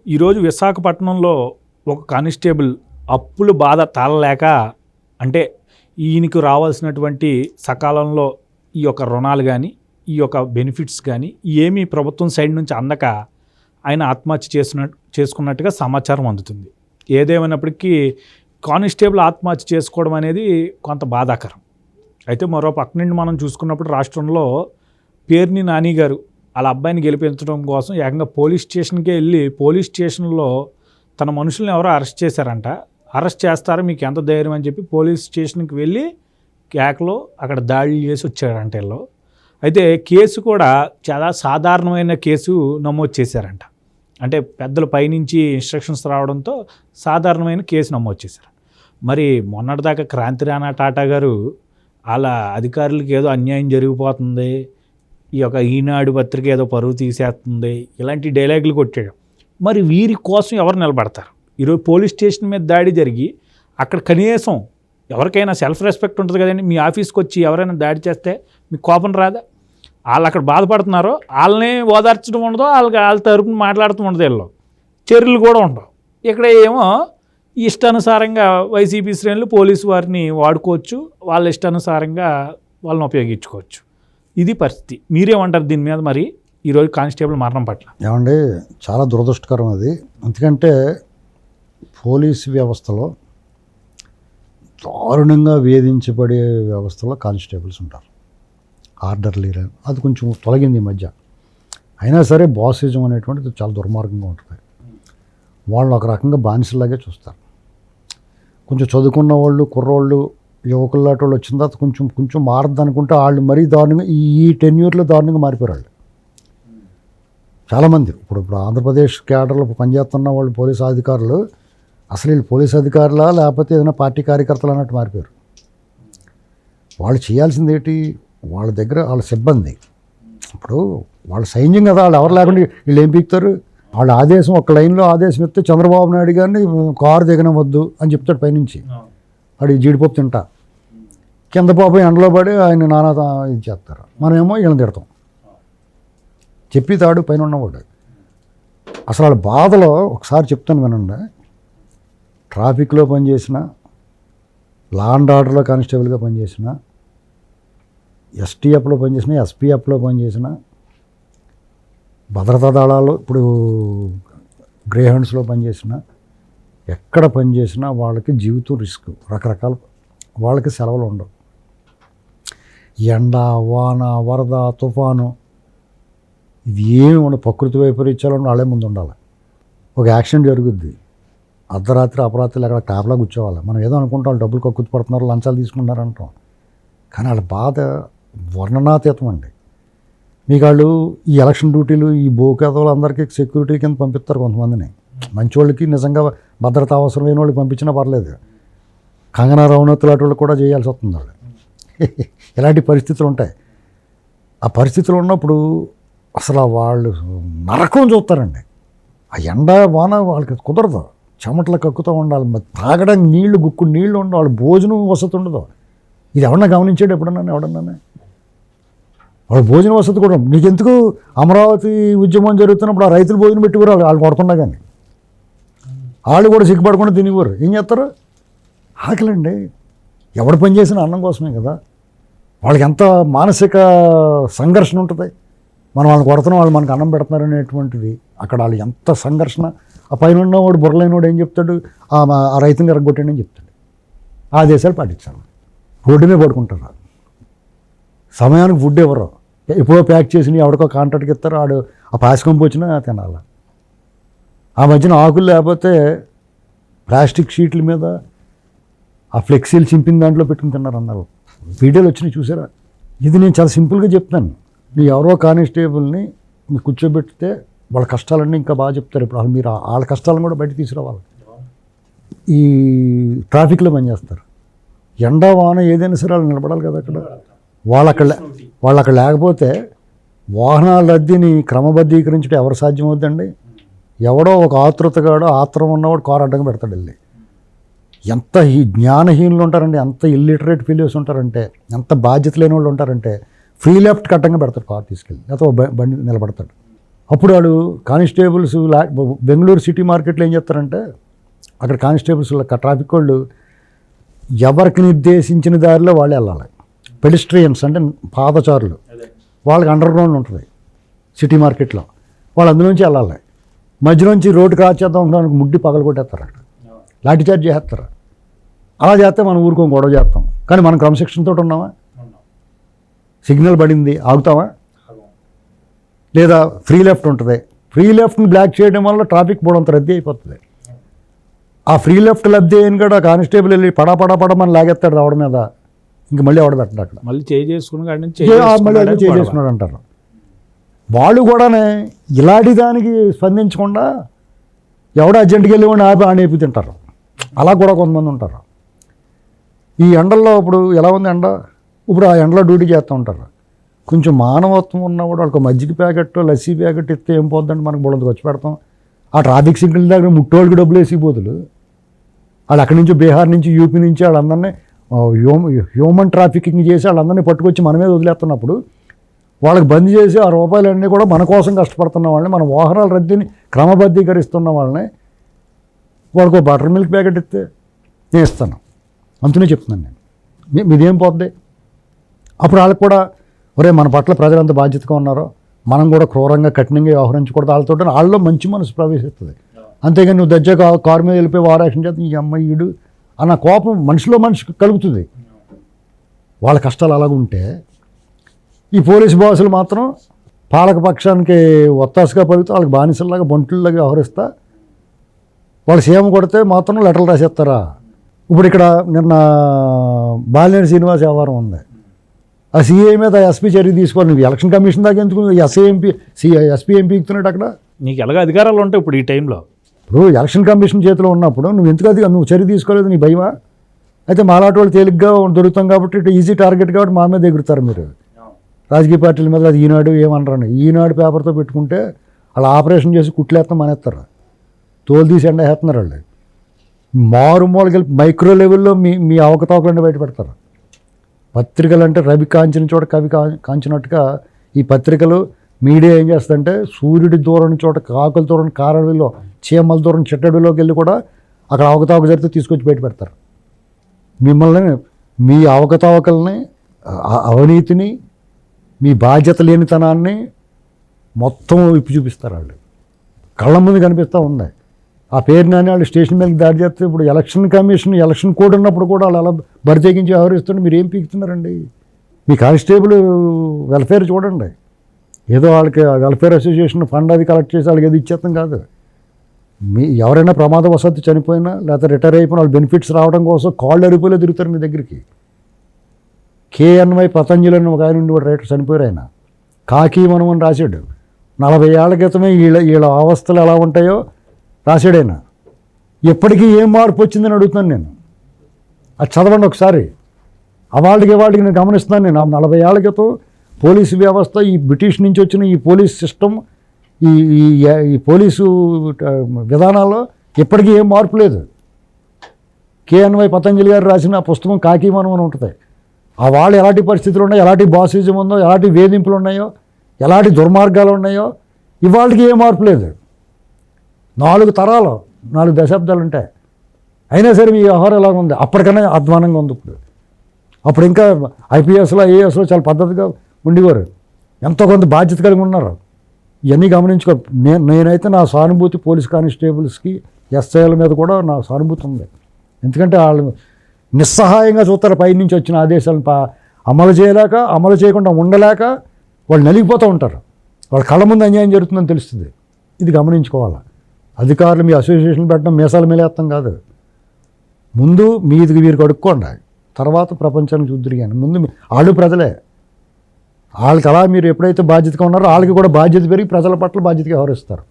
ఈరోజు విశాఖపట్నంలో ఒక కానిస్టేబుల్ అప్పులు బాధ తాళలేక, అంటే ఈయనకు రావాల్సినటువంటి సకాలంలో ఈ యొక్క రుణాలు కానీ ఈ యొక్క బెనిఫిట్స్ కానీ ఏమీ ప్రభుత్వం సైడ్ నుంచి అందక ఆయన ఆత్మహత్య చేసుకున్నట్టుగా సమాచారం అందుతుంది. ఏదేమైనప్పటికీ కానిస్టేబుల్ ఆత్మహత్య చేసుకోవడం అనేది కొంత బాధాకరం. అయితే మరో పక్క నుండి మనం చూసుకున్నప్పుడు రాష్ట్రంలో పేర్ని నాని గారు వాళ్ళ అబ్బాయిని గెలిపించడం కోసం ఏకంగా పోలీస్ స్టేషన్కే వెళ్ళి పోలీస్ స్టేషన్లో తన మనుషుల్ని ఎవరో అరెస్ట్ చేశారంట. అరెస్ట్ చేస్తారో మీకు ఎంత ధైర్యం అని చెప్పి పోలీస్ స్టేషన్కి వెళ్ళి కేకలో అక్కడ దాడులు చేసి వచ్చారంట వీళ్ళు. అయితే కేసు కూడా చాలా సాధారణమైన కేసు నమోదు చేశారంట. అంటే పెద్దల పైనుంచి ఇన్స్ట్రక్షన్స్ రావడంతో సాధారణమైన కేసు నమోదు చేశారు. మరి మొన్నటిదాకా క్రాంతి రాణా టాటా గారు వాళ్ళ అధికారులకి ఏదో అన్యాయం జరిగిపోతుంది, ఈ యొక్క ఈనాడు పత్రిక ఏదో పరువు తీసేస్తుంది, ఇలాంటి డైలాగులు కొట్టాడు. మరి వీరి కోసం ఎవరు నిలబడతారు? ఈరోజు పోలీస్ స్టేషన్ మీద దాడి జరిగి అక్కడ కనీసం ఎవరికైనా సెల్ఫ్ రెస్పెక్ట్ ఉంటుంది కదండి. మీ ఆఫీస్కి వచ్చి ఎవరైనా దాడి చేస్తే మీకు కోపం రాదా? వాళ్ళు అక్కడ బాధపడుతున్నారో వాళ్ళని ఓదార్చడం ఉండదు, వాళ్ళ తరపున మాట్లాడుతూ ఉండదు, వీళ్ళు చర్యలు కూడా ఉండవు. ఇక్కడ ఏమో ఇష్టానుసారంగా వైసీపీ శ్రేణులు పోలీసు వారిని వాడుకోవచ్చు, వాళ్ళ ఇష్టానుసారంగా వాళ్ళని ఉపయోగించుకోవచ్చు. ఇది పరిస్థితి. మీరేమంటారు దీని మీద? మరి ఈరోజు కానిస్టేబుల్ మరణం పట్ల ఏమండి, చాలా దురదృష్టకరం అది. ఎందుకంటే పోలీసు వ్యవస్థలో దారుణంగా వేధించబడే వ్యవస్థలో కానిస్టేబుల్స్ ఉంటారు. ఆర్డర్లీ అది కొంచెం తొలగింది ఈ మధ్య. అయినా సరే బాసిజం అనేటువంటిది చాలా దుర్మార్గంగా ఉంటుంది. వాళ్ళు ఒక రకంగా బానిసలాగే చూస్తారు. కొంచెం చదువుకున్న వాళ్ళు, కుర్రోళ్ళు, యువకుల్లాంటి వాళ్ళు వచ్చిన తర్వాత కొంచెం మారద్దు అనుకుంటే వాళ్ళు మరీ దారుణంగా ఈ టెన్యూర్లో దారుణంగా మారిపోయారు వాళ్ళు. చాలామంది ఇప్పుడు ఆంధ్రప్రదేశ్ క్యాడర్లో పనిచేస్తున్న వాళ్ళు పోలీసు అధికారులు అసలు వీళ్ళు పోలీసు అధికారులా లేకపోతే ఏదైనా పార్టీ కార్యకర్తలు అన్నట్టు మారిపోయారు. వాళ్ళు చేయాల్సింది ఏంటి? వాళ్ళ దగ్గర వాళ్ళ సిబ్బంది, ఇప్పుడు వాళ్ళ సైన్యం కదా, వాళ్ళు ఎవరు లేకుండా వీళ్ళు ఏం పీకుతారు? వాళ్ళ ఆదేశం ఒక లైన్లో ఆదేశం ఇస్తే చంద్రబాబు నాయుడు గారిని కారు దిగనవద్దు అని చెప్తాడు పైనుంచి. వాడు జీడిపప్పు తింటా, కింద పాపం ఎండలో పడి ఆయన నానా ఇది చేస్తారు. మనమేమో వీళ్ళని తిడతాం. చెప్పి తాడు పైన ఉన్నవాడు. అసలు వాళ్ళ బాధలో ఒకసారి చెప్తాను వినండి. ట్రాఫిక్లో పనిచేసిన, లా అండ్ ఆర్డర్లో కానిస్టేబుల్గా పనిచేసిన, ఎస్టీఎఫ్లో పనిచేసిన, ఎస్పీఎఫ్లో పనిచేసిన, భద్రతా దళాలు ఇప్పుడు గ్రేహౌండ్స్లో పనిచేసిన, ఎక్కడ పనిచేసినా వాళ్ళకి జీవితం రిస్క్. రకరకాల వాళ్ళకి సెలవులు ఉండవు. ఎండ, వాన, వరద, తుఫాను ఇది ఏమి ఉండదు. ప్రకృతి వైపరీత్యాలు వాళ్ళే ముందు ఉండాలి. ఒక యాక్సిడెంట్ జరుగుద్ది, అర్ధరాత్రి అపరాత్రులు ఎక్కడ కాపలా కూర్చోవాలి. మనం ఏదో అనుకుంటాం డబ్బులు కక్కుతు పడుతున్నారు, లంచాలు తీసుకుంటున్నారు అంటాం. కానీ వాళ్ళ బాధ వర్ణనాతీతం అండి. మీకు వాళ్ళు ఈ ఎలక్షన్ డ్యూటీలు, ఈ బోకేదవులు అందరికీ సెక్యూరిటీ కింద పంపిస్తారు. కొంతమందిని మంచి వాళ్ళకి నిజంగా భద్రత అవసరమైన వాళ్ళకి పంపించినా పర్లేదు. కంగనా రనౌత్ లాంటి వాళ్ళు కూడా చేయాల్సి వస్తుంది వాళ్ళు. ఇలాంటి పరిస్థితులు ఉంటాయి. ఆ పరిస్థితులు ఉన్నప్పుడు అసలు వాళ్ళు నరకం చూస్తారండి. ఆ ఎండ వాన వాళ్ళకి కుదరదు. చెమటలు కక్కుతూ ఉండాలి, తాగడానికి నీళ్లు, గుక్కుడు నీళ్లు ఉండవు, వాళ్ళు భోజనం వసతి ఉండదు. ఇది ఎవరన్నా గమనించాడు ఎవడన్నా? వాళ్ళ భోజన వసతి కూడా నీకెందుకు? అమరావతి ఉద్యమం జరుగుతున్నప్పుడు ఆ రైతులు భోజనం పెట్టివారు, వాళ్ళు కొడుతున్నా కానీ వాళ్ళు కూడా సిగ్గుపడకుండా తినేవారు. ఏం చేస్తారు? ఆకలండి. ఎవడు పని చేసిన అన్నం కోసమే కదా. వాళ్ళకి ఎంత మానసిక సంఘర్షణ ఉంటుంది. మనం వాళ్ళని కొడుతున్నాం, వాళ్ళు మనకు అన్నం పెడుతున్నారు అనేటువంటిది. అక్కడ వాళ్ళు ఎంత సంఘర్షణ. ఆ పైన ఉన్నవాడు బుర్రలేనివాడు ఏం చెప్తాడు? ఆ రైతుని ఎరగొట్టండి అని చెప్తాడు. ఆదేశాలు పాటించాలి. రోడ్డునే పడుకుంటారు. సమయానికి ఫుడ్ ఎవరు ఎప్పుడో ప్యాక్ చేసి ఎవరికో కాంట్రాక్ట్కి ఇస్తారు. ఆడు ఆ పాసికం పోచినా తినాలి. ఆ మధ్యన ఆకులు లేకపోతే ప్లాస్టిక్ షీట్ల మీద ఆ ఫ్లెక్సీలు చింపిన దాంట్లో పెట్టుకుని తిన్నారు అన్నారు. వీడియోలు వచ్చినాయి చూసారా? ఇది నేను చాలా సింపుల్గా చెప్తాను. నీ ఎవరో కానిస్టేబుల్ని మీరు కూర్చోబెడితే వాళ్ళ కష్టాలన్నీ ఇంకా బాగా చెప్తారు. ఇప్పుడు మీరు వాళ్ళ కష్టాలను కూడా బయట తీసుకురావాలి. ఈ ట్రాఫిక్లో పనిచేస్తారు. ఎండ వాన ఏదైనా సరే వాళ్ళు నిలబడాలి కదా. అక్కడ వాళ్ళు అక్కడ లేకపోతే వాహనాల రద్దీని క్రమబద్ధీకరించడం ఎవరు సాధ్యమవుద్దండి? ఎవడో ఒక ఆతృతగాడో ఆత్రం ఉన్నవాడు కారు అడ్డంగా పెడతాడు వెళ్ళి. ఎంత ఈ జ్ఞానహీనులు ఉంటారండి, ఎంత ఇల్లిటరేట్ ఫీలియర్స్ ఉంటారంటే, ఎంత బాధ్యత లేని వాళ్ళు ఉంటారంటే ఫ్రీ లెఫ్ట్ కట్టంగా పెడతాడు కారు తీసుకెళ్ళి, లేకపోతే బండి నిలబడతాడు. అప్పుడు వాళ్ళు కానిస్టేబుల్స్ బెంగళూరు సిటీ మార్కెట్లో ఏం చేస్తారంటే అక్కడ కానిస్టేబుల్స్ ట్రాఫిక్ వాళ్ళు ఎవరికి నిర్దేశించిన దారిలో వాళ్ళు వెళ్ళాలి. పెడిస్ట్రియన్స్ అంటే పాదచారులు, వాళ్ళకి అండర్ గ్రౌండ్ ఉంటుంది సిటీ మార్కెట్లో, వాళ్ళు అందులోంచి వెళ్ళాలి. మధ్యలోంచి రోడ్డు క్రాస్ చేద్దాం అనుకున్నానికి ముడ్డి పగలు కొట్టేస్తారు, అక్కడ లాఠీ చార్జ్ చేస్తారు. అలా చేస్తే మనం ఊరుకోం, గొడవ చేస్తాం. కానీ మనం క్రమశిక్షణతో ఉన్నామా? సిగ్నల్ పడింది ఆగుతామా? లేదా ఫ్రీ లెఫ్ట్ ఉంటుంది, ఫ్రీ లెఫ్ట్ని బ్లాక్ చేయడం వల్ల ట్రాఫిక్ పోవడంత రద్దీ అయిపోతుంది. ఆ ఫ్రీ లెఫ్ట్ లబ్ధి అయిన కూడా కానిస్టేబుల్ వెళ్ళి పడమని లాగేస్తాడు దవడ మీద, ఇంక మళ్ళీ ఎవడ పెట్టడు అక్కడ, మళ్ళీ చేసుకుని మళ్ళీ చేసుకున్నాడు అంటారు. వాళ్ళు కూడానే ఇలాంటి దానికి స్పందించకుండా ఎవడ అర్జెంట్కి వెళ్ళి వాడిని ఆపి ఆనేపి తింటారు. అలా కూడా కొంతమంది ఉంటారు. ఈ ఎండల్లో ఇప్పుడు ఎలా ఉంది ఎండ, ఇప్పుడు ఆ ఎండలో డ్యూటీ చేస్తూ ఉంటారు. కొంచెం మానవత్వం ఉన్నవాడు వాళ్ళకి మజ్జిగ ప్యాకెట్ లస్సీ ప్యాకెట్ ఇస్తే ఏం పోద్దంటే మనకు బుడంతకు వచ్చి పెడతాం. ఆ ట్రాఫిక్ సిగ్నల్ దగ్గర ముట్టోళ్ళకి డబ్బులు వేసి పోతులు, వాళ్ళు అక్కడి నుంచి బీహార్ నుంచి యూపీ నుంచి వాళ్ళందరినీ హ్యూమన్ ట్రాఫికింగ్ చేసి వాళ్ళందరినీ పట్టుకొచ్చి మన మీద వదిలేస్తున్నప్పుడు వాళ్ళకి బంద్ చేసి ఆ రూపాయలన్నీ కూడా మన కోసం కష్టపడుతున్న వాళ్ళని, మన వాహనాల రద్దీని క్రమబద్ధీకరిస్తున్న వాళ్ళని వాళ్ళకు బటర్ మిల్క్ ప్యాకెట్ ఇస్తే నేను ఇస్తాను అంతనే చెప్తున్నాను నేను. మీదేం పోద్ది? అప్పుడు వాళ్ళకి కూడా ఒరే మన పట్ల ప్రజలంత బాధ్యతగా ఉన్నారో మనం కూడా క్రూరంగా కఠినంగా వ్యవహరించకూడదు వాళ్ళతో, వాళ్ళలో మంచి మనసు ప్రవేశిస్తుంది. అంతేగాని నువ్వు దజ్జా కారు మీద వెళ్ళిపోయి వారాక్షన్ చేస్తే ఈ అమ్మాయిడు అన్న కోపం మనిషికి కలుగుతుంది. వాళ్ళ కష్టాలు అలాగుంటే ఈ పోలీసు బాసులు మాత్రం పాలక పక్షానికి ఒత్తాసుగా పలుకుతూ వాళ్ళకి బానిసల్లాగా బంటుల్లాగా వ్యవహరిస్తా వాళ్ళు సీఎం కొడితే మాత్రం లెటర్లు రాసేస్తారా. ఇప్పుడు ఇక్కడ నిన్న బాలినేని శ్రీనివాస్ వ్యవహారం ఉంది, ఆ సీఏ మీద ఎస్పీ చర్య తీసుకోవాలి. నువ్వు ఎలక్షన్ కమిషన్ దాకా ఎందుకు ఎస్పీ ఎంపీ ఎక్కుతున్నాడు అక్కడ? నీకు ఎలాగ అధికారాలు ఉంటాయి ఇప్పుడు ఈ టైంలో? ఇప్పుడు ఎలక్షన్ కమిషన్ చేతిలో ఉన్నప్పుడు నువ్వు ఎందుకు నువ్వు చర్య తీసుకోలేదు? నీ భయమా? అయితే మాలాంటి వాళ్ళు తేలిగ్గా దొరుకుతాం కాబట్టి ఇటు ఈజీ టార్గెట్ కాబట్టి మా మీద ఎగురుతారు మీరు రాజకీయ పార్టీల మీద. అది ఈనాడు ఏమనరండి, ఈనాడు పేపర్తో పెట్టుకుంటే వాళ్ళు ఆపరేషన్ చేసి కుట్లేస్తాం మానేస్తారు, తోలు తీసి ఎండ వేస్తున్నారు. వాళ్ళు మారుమూలకి వెళ్ళి మైక్రో లెవెల్లో మీ అవకతవకలన్నీ బయట పెడతారు. పత్రికలు అంటే రవి కాంచిన చోట కవి కాంచినట్టుగా ఈ పత్రికలు మీడియా ఏం చేస్తుందంటే సూర్యుడి దూరం చోట కాకుల దూరం కారడిలో చీమల దూరం చిట్టడిలోకి వెళ్ళి కూడా అక్కడ అవకతవక జరిగితే తీసుకొచ్చి బయట పెడతారు. మిమ్మల్ని మీ అవకతవకల్ని అవినీతిని మీ బాధ్యత లేనితనాన్ని మొత్తం ఇప్పి చూపిస్తారు. వాళ్ళు కళ్ళ ముందు కనిపిస్తూ ఉంది. ఆ పేరుని వాళ్ళు స్టేషన్ మీదకి దాడి చేస్తే ఇప్పుడు ఎలక్షన్ కమిషన్ ఎలక్షన్ కోడ్ ఉన్నప్పుడు కూడా వాళ్ళు అలా బరితెగించి వ్యవహరిస్తుంటే మీరు ఏం పీకుతున్నారండి? మీ కానిస్టేబుల్ వెల్ఫేర్ చూడండి. ఏదో వాళ్ళకి వెల్ఫేర్ అసోసియేషన్ ఫండ్ అది కలెక్ట్ చేసి వాళ్ళకి ఏది ఇచ్చేస్తాం కాదు. ఎవరైనా ప్రమాదవశాత్తు చనిపోయినా లేకపోతే రిటైర్ అయిపోయిన వాళ్ళు బెనిఫిట్స్ రావడం కోసం కాళ్ళు అరిపోలే తిరుగుతారు మీ దగ్గరికి. KNY పతంజలి అని ఒక ఆయన ఉండి రైటర్ చనిపోయారు. ఆయన కాకి మనం అని రాశాడు. 40 ఏళ్ల క్రితమే వీళ్ళ అవస్థలు ఎలా ఉంటాయో రాశాడైనా. ఎప్పటికీ ఏం మార్పు వచ్చిందని అడుగుతున్నాను నేను. అది చదవండి ఒకసారి. వాళ్ళకి నేను గమనిస్తున్నాను. నేను 40 ఏళ్ల క్రితం పోలీసు వ్యవస్థ, ఈ బ్రిటిష్ నుంచి వచ్చిన ఈ పోలీస్ సిస్టమ్, ఈ పోలీసు విధానాల్లో ఎప్పటికీ ఏం మార్పు లేదు. KNY పతంజలి గారు రాసిన పుస్తకం కాకి మనం అని ఉంటుంది. ఆ వాళ్ళు ఎలాంటి పరిస్థితులు ఉన్నాయో, ఎలాంటి బాసిజం ఉందో, ఎలాంటి వేధింపులు ఉన్నాయో, ఎలాంటి దుర్మార్గాలు ఉన్నాయో ఇవాళకి ఏ మార్పు లేదు. 4 తరాలు 4 దశాబ్దాలు ఉంటాయి. అయినా సరే మీ వ్యవహారం ఎలాగ ఉంది? అప్పటికన్నా అధ్వానంగా ఉంది. అప్పుడు ఇంకా IPSలో IASలో చాలా పద్ధతిగా ఉండేవారు, ఎంతో కొంత బాధ్యత కలిగి ఉన్నారు. ఇవన్నీ గమనించుకో. నేనైతే నా సానుభూతి పోలీస్ కానిస్టేబుల్స్కి SIల మీద కూడా నా సానుభూతి ఉంది. ఎందుకంటే వాళ్ళు నిస్సహాయంగా చూస్తారు. పైనుంచి వచ్చిన ఆదేశాలను అమలు చేయలేక, అమలు చేయకుండా ఉండలేక వాళ్ళు నలిగిపోతూ ఉంటారు. వాళ్ళ కళ్ళ ముందు అన్యాయం జరుగుతుందని తెలుస్తుంది. ఇది గమనించుకోవాలి. అధికారులు మీ అసోసియేషన్ పెట్టడం మీసాల మేలేస్తాం కాదు. ముందు మీది వీరికి అడుక్కోండి, తర్వాత ప్రపంచానికి చూద్దరు. కానీ ముందు వాళ్ళు ప్రజలే. వాళ్ళకి అలా మీరు ఎప్పుడైతే బాధ్యతగా ఉన్నారో వాళ్ళకి కూడా బాధ్యత పెరిగి ప్రజల పట్ల బాధ్యతగా వ్యవహరిస్తారు.